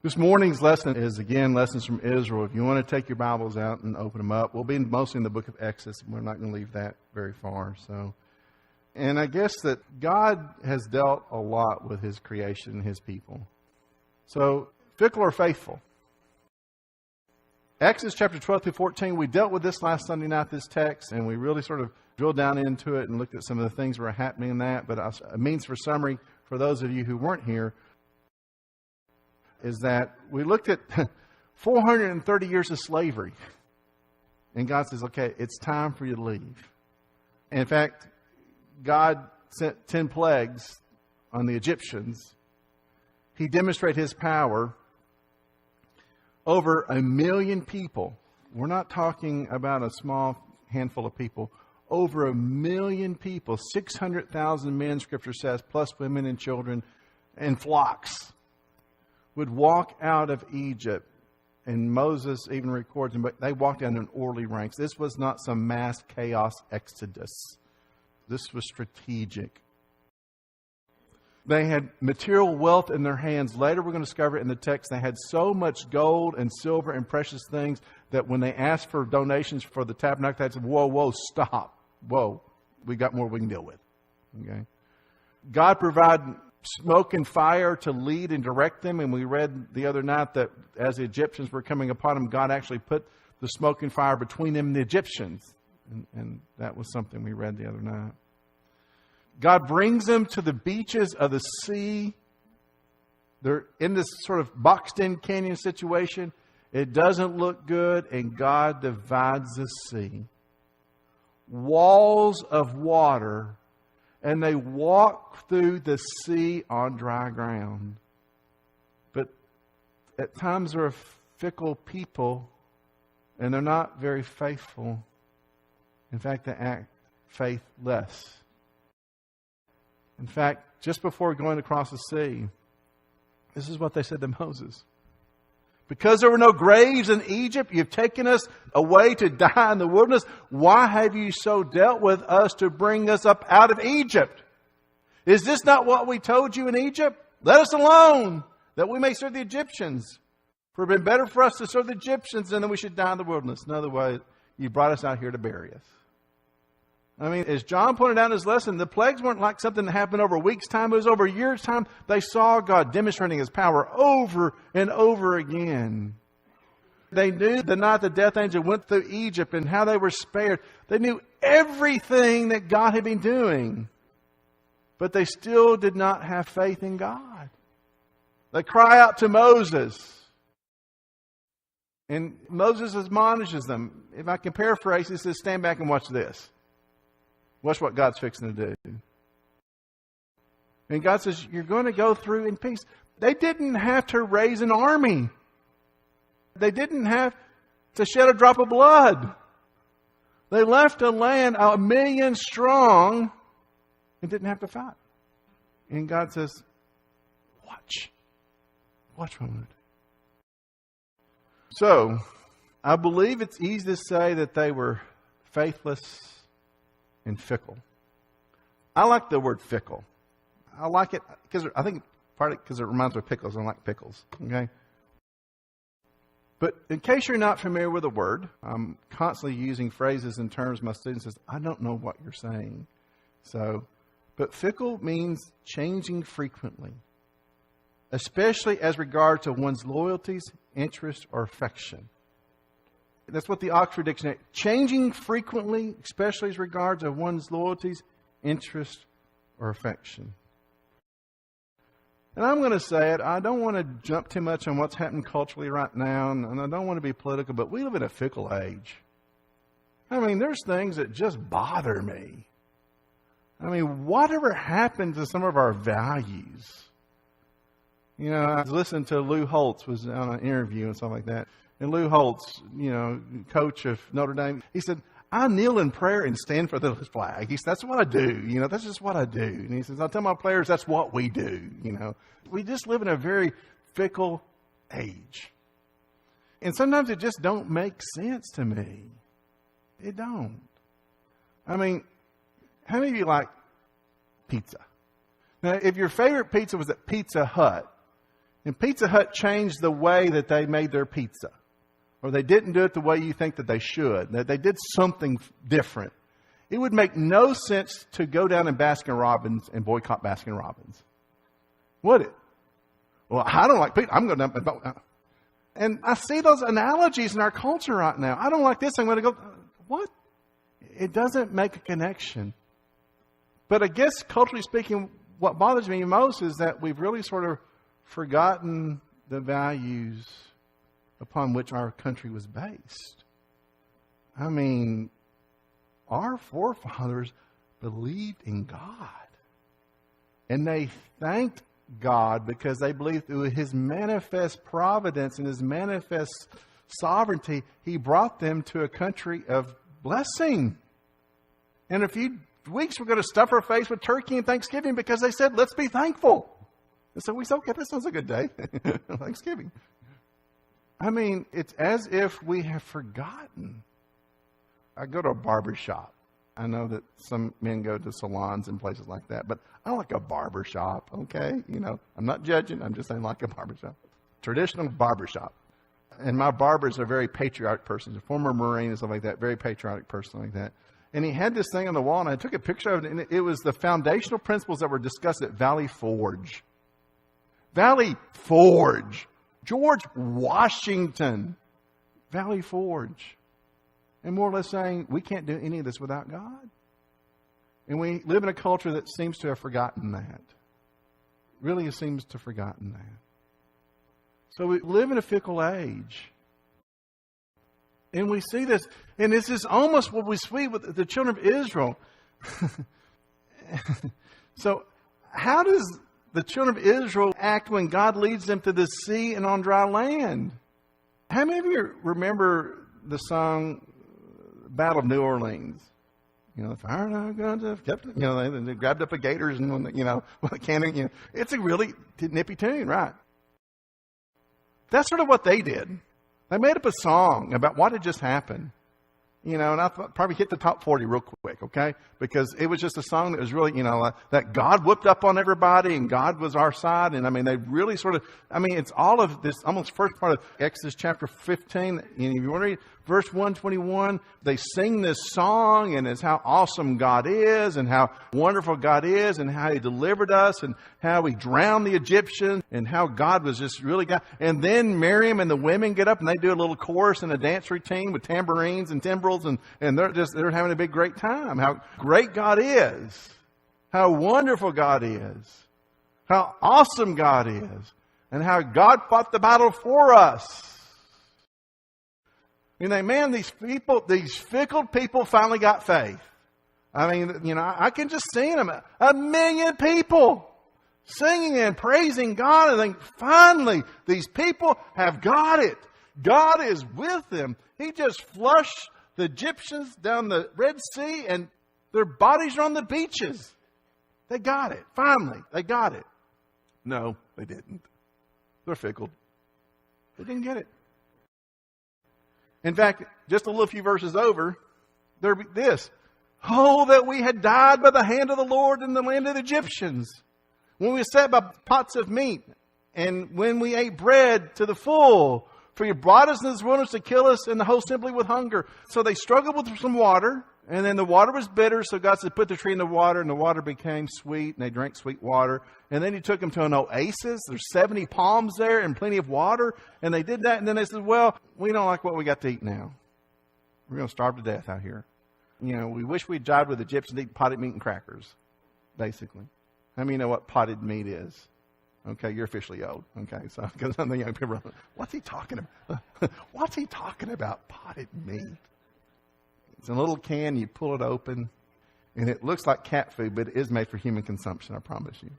This morning's lesson is, again, lessons from Israel. If you want to take your Bibles out and open them up, we'll be mostly in the book of Exodus. We're not going to leave that very far. And I guess that God has dealt a lot with His creation and His people. So, fickle or faithful? Exodus chapter 12 through 14, we dealt with this last Sunday night, this text, and we really sort of drilled down into it and looked at some of the things that were happening in that. But a means for summary, for those of you who weren't here, is that we looked at 430 years of slavery. And God says, okay, it's time for you to leave. And in fact, God sent 10 plagues on the Egyptians. He demonstrated His power over 1 million people. We're not talking about a small handful of people. Over 1 million people, 600,000 men, Scripture says, plus women and children and flocks, would walk out of Egypt. And Moses even records them, but they walked out in orderly ranks. This was not some mass chaos exodus. This was strategic. They had material wealth in their hands. Later we're going to discover in the text they had so much gold and silver and precious things that when they asked for donations for the tabernacle, they said, whoa, stop. Whoa, we got more we can deal with. Okay. God provided smoke and fire to lead and direct them. And we read the other night that as the Egyptians were coming upon them, God actually put the smoke and fire between them and the Egyptians. And that was something we read the other night. God brings them to the beaches of the sea. They're in this sort of boxed-in canyon situation. It doesn't look good, and God divides the sea. Walls of water, and they walk through the sea on dry ground. But at times they're a fickle people, and they're not very faithful. In fact, they act faithless. In fact, just before going across the sea, this is what they said to Moses. Because there were no graves in Egypt, you've taken us away to die in the wilderness. Why have you so dealt with us to bring us up out of Egypt? Is this not what we told you in Egypt? Let us alone, that we may serve the Egyptians. For it would have been better for us to serve the Egyptians than that we should die in the wilderness. In other words, you brought us out here to bury us. I mean, as John pointed out in his lesson, the plagues weren't like something that happened over a week's time. It was over a year's time. They saw God demonstrating His power over and over again. They knew the night the death angel went through Egypt and how they were spared. They knew everything that God had been doing. But they still did not have faith in God. They cry out to Moses. And Moses admonishes them. If I can paraphrase, he says, stand back and watch this. Watch what God's fixing to do. And God says, you're going to go through in peace. They didn't have to raise an army. They didn't have to shed a drop of blood. They left a land 1 million strong and didn't have to fight. And God says, watch. Watch what I'm going to do. So, I believe it's easy to say that they were faithless and fickle. I like the word fickle. I like it because I think partly because it reminds me of pickles. I like pickles. Okay. But in case you're not familiar with the word, I'm constantly using phrases and terms. My students says, I don't know what you're saying. But fickle means changing frequently, especially as regard to one's loyalties, interest, or affection. That's what the Oxford Dictionary, changing frequently, especially as regards of one's loyalties, interest, or affection. And I'm going to say it, I don't want to jump too much on what's happening culturally right now, and I don't want to be political, but we live in a fickle age. I mean, there's things that just bother me. I mean, whatever happened to some of our values? You know, I was listening to Lou Holtz was on an interview and stuff like that. And Lou Holtz, coach of Notre Dame, he said, I kneel in prayer and stand for the flag. He said, that's what I do. That's just what I do. And he says, I tell my players, that's what we do. We just live in a very fickle age. And sometimes it just don't make sense to me. It don't. I mean, how many of you like pizza? Now, if your favorite pizza was at Pizza Hut, And Pizza Hut changed the way that they made their pizza. Or they didn't do it the way you think that they should. They did something different. It would make no sense to go down in Baskin-Robbins and boycott Baskin-Robbins. Would it? Well, I don't like pizza. I'm going to... And I see those analogies in our culture right now. I don't like this. I'm going to go... What? It doesn't make a connection. But I guess, culturally speaking, what bothers me most is that we've really sort of forgotten the values upon which our country was based. I mean, our forefathers believed in God. And they thanked God because they believed through His manifest providence and His manifest sovereignty, He brought them to a country of blessing. And in a few weeks, we're going to stuff our face with turkey and Thanksgiving because they said, let's be thankful. And so we said, okay, this sounds a good day. Thanksgiving. I mean, it's as if we have forgotten. I go to a barber shop. I know that some men go to salons and places like that, but I like a barber shop, okay? You know, I'm not judging. I'm just saying like a barber shop. Traditional barber shop. And my barber is a very patriotic person. He's a former Marine and stuff like that. Very patriotic person like that. And he had this thing on the wall, and I took a picture of it, and it was the foundational principles that were discussed at Valley Forge. Valley Forge. George Washington. Valley Forge. And more or less saying, we can't do any of this without God. And we live in a culture that seems to have forgotten that. Really seems to have forgotten that. So we live in a fickle age. And we see this. And this is almost what we see with the children of Israel. So how does the children of Israel act when God leads them to the sea and on dry land? How many of you remember the song Battle of New Orleans? You know, if our guns have kept, you know, they grabbed up the gators and, you know, with a cannon, you know, it's a really nippy tune, right? That's sort of what they did. They made up a song about what had just happened. You know, and I probably hit the top 40 real quick, okay? Because it was just a song that was really, you know, that God whooped up on everybody and God was our side. And I mean, they really sort of, I mean, it's all of this, almost first part of Exodus chapter 15. And if you want to read verse 121, they sing this song and it's how awesome God is and how wonderful God is and how He delivered us and how He drowned the Egyptians and how God was just really God. And then Miriam and the women get up and they do a little chorus and a dance routine with tambourines and timbrels. And they're having a big great time. How great God is. How wonderful God is. How awesome God is. And how God fought the battle for us. You know, man, these fickle people finally got faith. I mean, you know, I can just see them. 1 million people singing and praising God. And think, finally, these people have got it. God is with them. He just flushed the Egyptians down the Red Sea and their bodies are on the beaches. They got it. Finally, they got it. No, they didn't. They're fickle. They didn't get it. In fact, just a little few verses over, there be this. Oh, that we had died by the hand of the Lord in the land of the Egyptians. When we sat by pots of meat and when we ate bread to the full. For you brought us in this wilderness to kill us and the host simply with hunger. So they struggled with some water, and then the water was bitter. So God said, put the tree in the water, and the water became sweet, and they drank sweet water. And then He took them to an oasis. There's 70 palms there and plenty of water. And they did that, and then they said, well, we don't like what we got to eat now. We're going to starve to death out here. You know, we wish we'd died with Egyptians eating potted meat and crackers, basically. How many know what potted meat is? Okay, you're officially old. Okay, so because some of the young people are like, what's he talking about? What's he talking about? Potted meat. It's in a little can. You pull it open, and it looks like cat food, but it is made for human consumption. I promise you.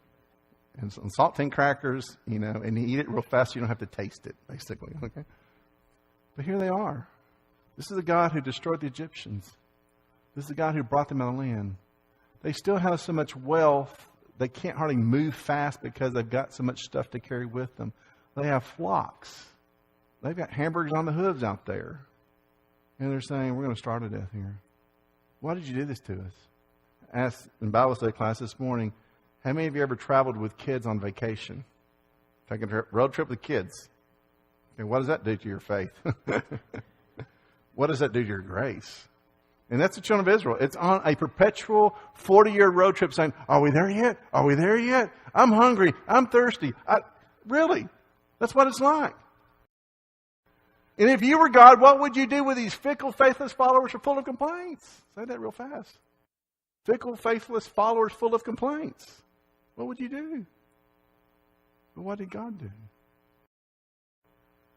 And some saltine crackers, you know, and you eat it real fast. So you don't have to taste it, basically. Okay, but here they are. This is the God who destroyed the Egyptians. This is the God who brought them out of the land. They still have so much wealth. They can't hardly move fast because they've got so much stuff to carry with them. They have flocks. They've got hamburgers on the hooves out there. And they're saying, we're going to starve to death here. Why did you do this to us? I asked in Bible study class this morning, how many of you ever traveled with kids on vacation? Taking a road trip with kids. And what does that do to your faith? What does that do to your grace? And that's the children of Israel. It's on a perpetual 40-year road trip saying, are we there yet? Are we there yet? I'm hungry. I'm thirsty. Really? That's what it's like. And if you were God, what would you do with these fickle, faithless followers who are full of complaints? Say that real fast. Fickle, faithless followers full of complaints. What would you do? But what did God do?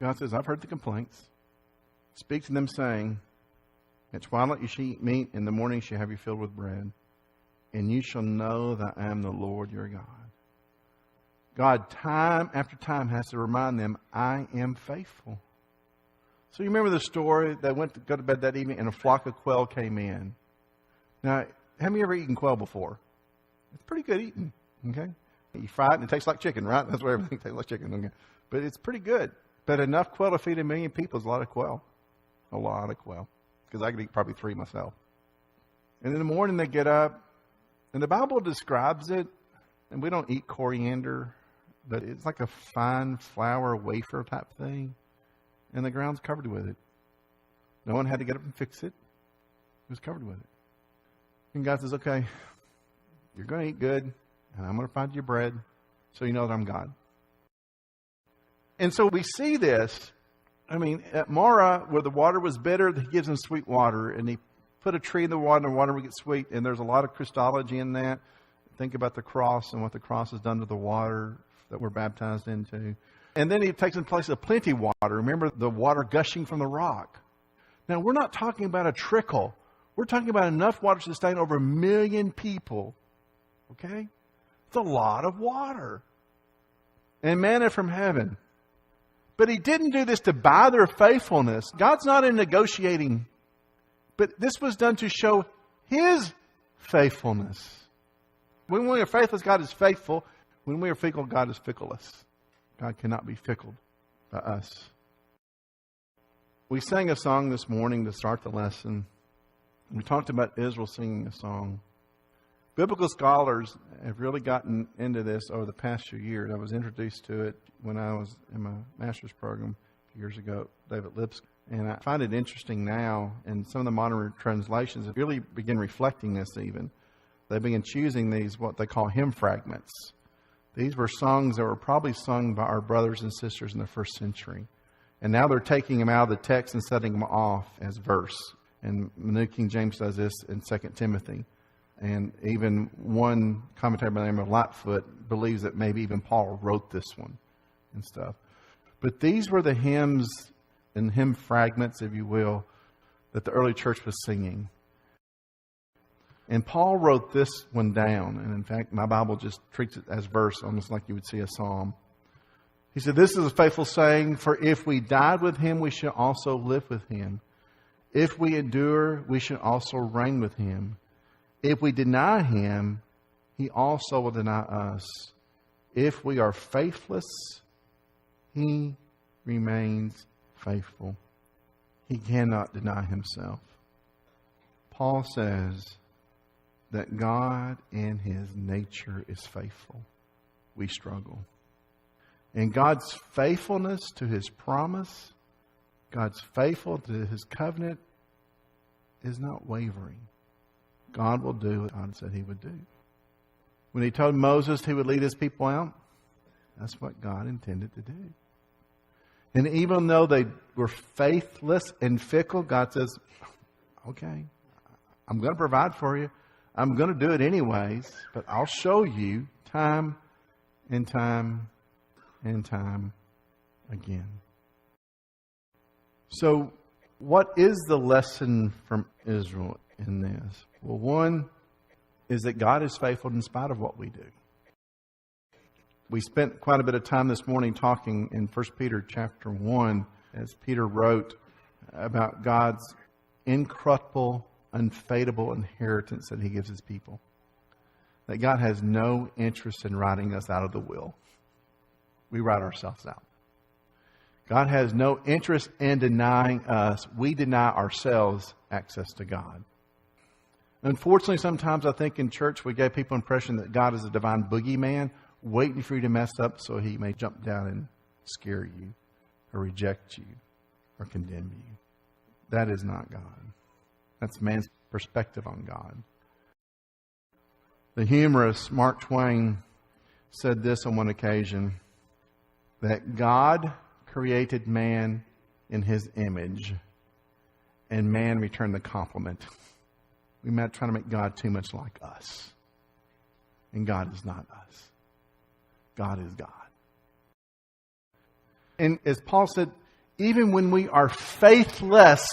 God says, I've heard the complaints. Speak to them saying, at twilight you shall eat meat, in the morning shall have you filled with bread, and you shall know that I am the Lord your God. God, time after time, has to remind them, I am faithful. So you remember the story? They went to go to bed that evening, and a flock of quail came in. Now, have you ever eaten quail before? It's pretty good eating, okay? You fry it, and it tastes like chicken, right? That's what everything tastes like chicken, okay? But it's pretty good. But enough quail to feed 1 million people is a lot of quail. A lot of quail. Because I could eat probably 3 myself. And in the morning they get up, and the Bible describes it, and we don't eat coriander, but it's like a fine flour wafer type thing, and the ground's covered with it. No one had to get up and fix it. It was covered with it. And God says, okay, you're going to eat good, and I'm going to find you bread, so you know that I'm God. And so we see this. I mean, at Marah, where the water was bitter, he gives them sweet water. And he put a tree in the water, and the water would get sweet. And there's a lot of Christology in that. Think about the cross and what the cross has done to the water that we're baptized into. And then he takes in place of plenty water. Remember the water gushing from the rock. Now, we're not talking about a trickle. We're talking about enough water to sustain over 1 million people. Okay? It's a lot of water. And manna from heaven. But he didn't do this to buy their faithfulness. God's not in negotiating. But this was done to show his faithfulness. When we are faithless, God is faithful. When we are fickle, God is fickleless. God cannot be fickled by us. We sang a song this morning to start the lesson. We talked about Israel singing a song. Biblical scholars have really gotten into this over the past few years. I was introduced to it when I was in my master's program a few years ago, David Lipscomb. And I find it interesting now, and some of the modern translations have really begin reflecting this even. They begin choosing these, what they call hymn fragments. These were songs that were probably sung by our brothers and sisters in the first century. And now they're taking them out of the text and setting them off as verse. And New King James does this in 2 Timothy. And even one commentator by the name of Lightfoot believes that maybe even Paul wrote this one and stuff. But these were the hymns and hymn fragments, if you will, that the early church was singing. And Paul wrote this one down. And in fact, my Bible just treats it as verse, almost like you would see a psalm. He said, this is a faithful saying, for if we died with him, we shall also live with him. If we endure, we shall also reign with him. If we deny him, he also will deny us. If we are faithless, he remains faithful. He cannot deny himself. Paul says that God in his nature is faithful. We struggle. And God's faithfulness to his promise, God's faithful to his covenant, is not wavering. God will do what God said he would do. When he told Moses he would lead his people out, that's what God intended to do. And even though they were faithless and fickle, God says, okay, I'm going to provide for you. I'm going to do it anyways, but I'll show you time and time and time again. So, what is the lesson from Israel in this? Well, one is that God is faithful in spite of what we do. We spent quite a bit of time this morning talking in 1 Peter chapter 1, as Peter wrote about God's incorruptible, unfadable inheritance that he gives his people. That God has no interest in writing us out of the will. We write ourselves out. God has no interest in denying us. We deny ourselves access to God. Unfortunately, sometimes I think in church we give people the impression that God is a divine boogeyman waiting for you to mess up so he may jump down and scare you or reject you or condemn you. That is not God. That's man's perspective on God. The humorist Mark Twain said this on one occasion, that God created man in his image, and man returned the compliment. We might try to make God too much like us. And God is not us. God is God. And as Paul said, even when we are faithless,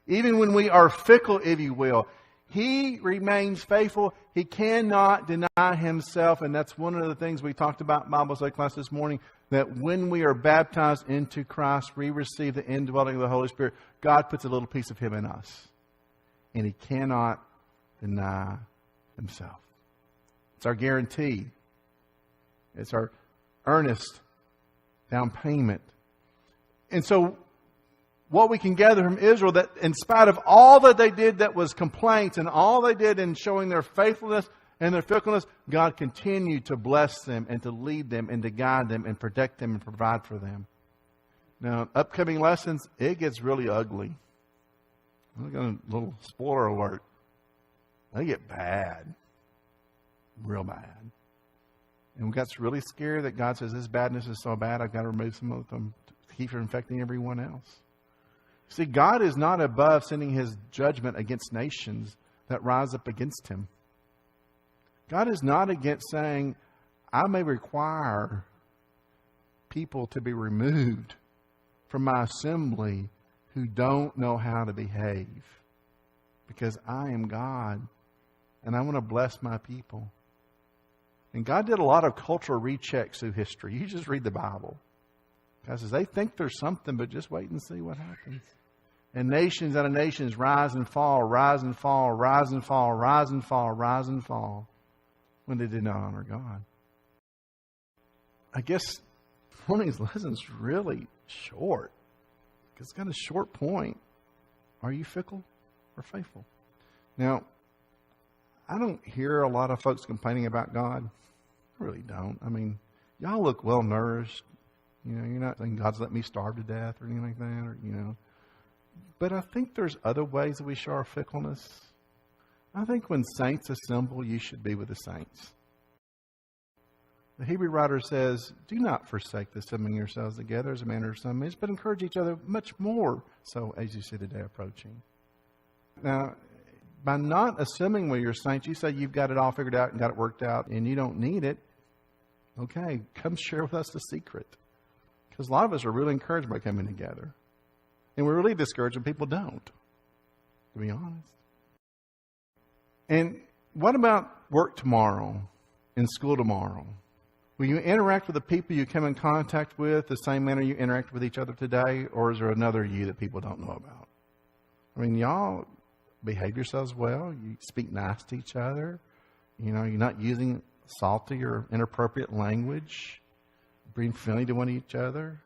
even when we are fickle, if you will, He remains faithful. He cannot deny Himself. And that's one of the things we talked about in Bible study class this morning, that when we are baptized into Christ, we receive the indwelling of the Holy Spirit. God puts a little piece of Him in us. And He cannot deny Himself. It's our guarantee. It's our earnest down payment. And so what we can gather from Israel, that in spite of all that they did that was complaints and all they did in showing their faithfulness and their fickleness, God continued to bless them and to lead them and to guide them and protect them and provide for them. Now, upcoming lessons, it gets really ugly. I'm going to, little spoiler alert. They get bad. Real bad. And we got really scared that God says, this badness is so bad, I've got to remove some of them to keep from infecting everyone else. See, God is not above sending His judgment against nations that rise up against Him. God is not against saying, I may require people to be removed from my assembly who don't know how to behave. Because I am God, and I want to bless my people. And God did a lot of cultural rechecks through history. You just read the Bible. God says, they think there's something, but just wait and see what happens. And nations out of nations rise and fall, rise and fall, rise and fall, rise and fall, rise and fall, when they did not honor God. I guess morning's lesson is really short. It's got a short point. Are you fickle or faithful? Now, I don't hear a lot of folks complaining about God. I really don't. I mean, y'all look well nourished. You know, you're not saying God's let me starve to death or anything like that, or, you know. But I think there's other ways that we show our fickleness. I think when saints assemble, you should be with the saints. The Hebrew writer says, do not forsake the assembling yourselves together as a manner of some is, but encourage each other much more so as you see the day approaching. Now, by not assembling with your saints, you say you've got it all figured out and got it worked out and you don't need it. Okay, come share with us the secret. Because a lot of us are really encouraged by coming together. And we're really discouraged when people don't, to be honest. And what about work tomorrow, in school tomorrow? Will you interact with the people you come in contact with the same manner you interact with each other today? Or is there another you that people don't know about? I mean, y'all behave yourselves well. You speak nice to each other. You know, you're not using salty or inappropriate language. Being friendly to one each other.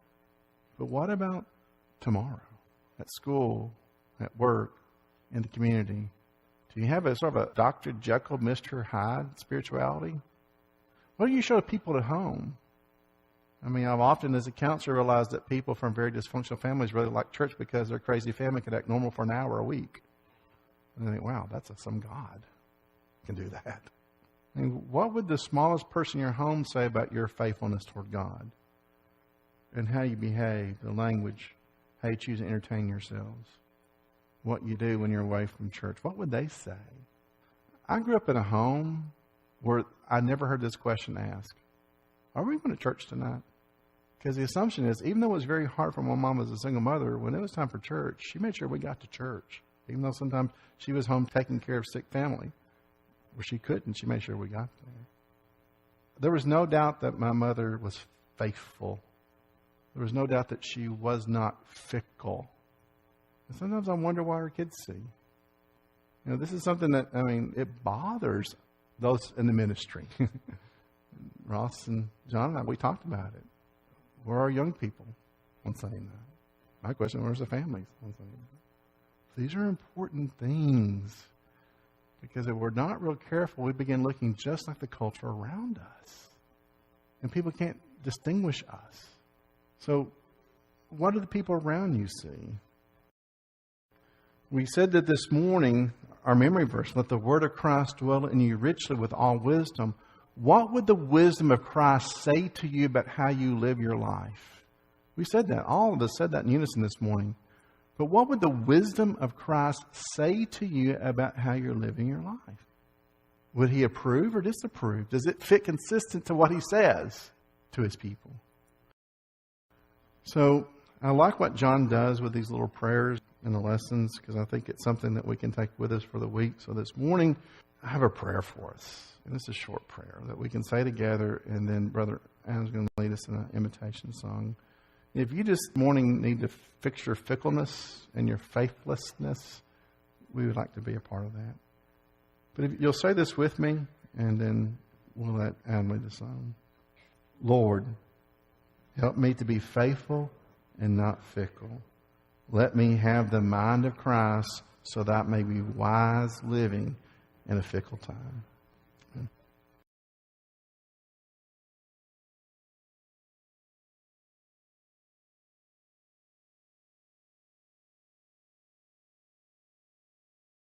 But what about tomorrow? At school, at work, in the community? Do you have a sort of a Dr. Jekyll, Mr. Hyde spirituality? What do you show people at home? I mean, I've often, as a counselor, realized that people from very dysfunctional families really like church because their crazy family can act normal for an hour a week. And I think, wow, that's some God can do that. I mean, what would the smallest person in your home say about your faithfulness toward God? And how you behave, the language, how you choose to entertain yourselves, what you do when you're away from church. What would they say? I grew up in a home where I never heard this question asked. Are we going to church tonight? Because the assumption is, even though it was very hard for my mom as a single mother, when it was time for church, she made sure we got to church. Even though sometimes she was home taking care of sick family, where she couldn't, she made sure we got there. There was no doubt that my mother was faithful. There was no doubt that she was not fickle. And sometimes I wonder why her kids see. You know, this is something that, I mean, it bothers those in the ministry. Ross and John and I, we talked about it. Where are young people on Sunday night? My question, where's the families on Sunday night? These are important things. Because if we're not real careful, we begin looking just like the culture around us. And people can't distinguish us. So what do the people around you see? We said that this morning, our memory verse, let the word of Christ dwell in you richly with all wisdom. What would the wisdom of Christ say to you about how you live your life? We said that. All of us said that in unison this morning. But what would the wisdom of Christ say to you about how you're living your life? Would he approve or disapprove? Does it fit consistent to what he says to his people? So I like what John does with these little prayers and the lessons, because I think it's something that we can take with us for the week. So this morning, I have a prayer for us. And this is a short prayer that we can say together, and then Brother Adam's going to lead us in an invitation song. If you this morning need to fix your fickleness and your faithlessness, we would like to be a part of that. But if you'll say this with me, and then we'll let Adam lead the song. Lord, help me to be faithful and not fickle. Let me have the mind of Christ so that I may be wise living in a fickle time.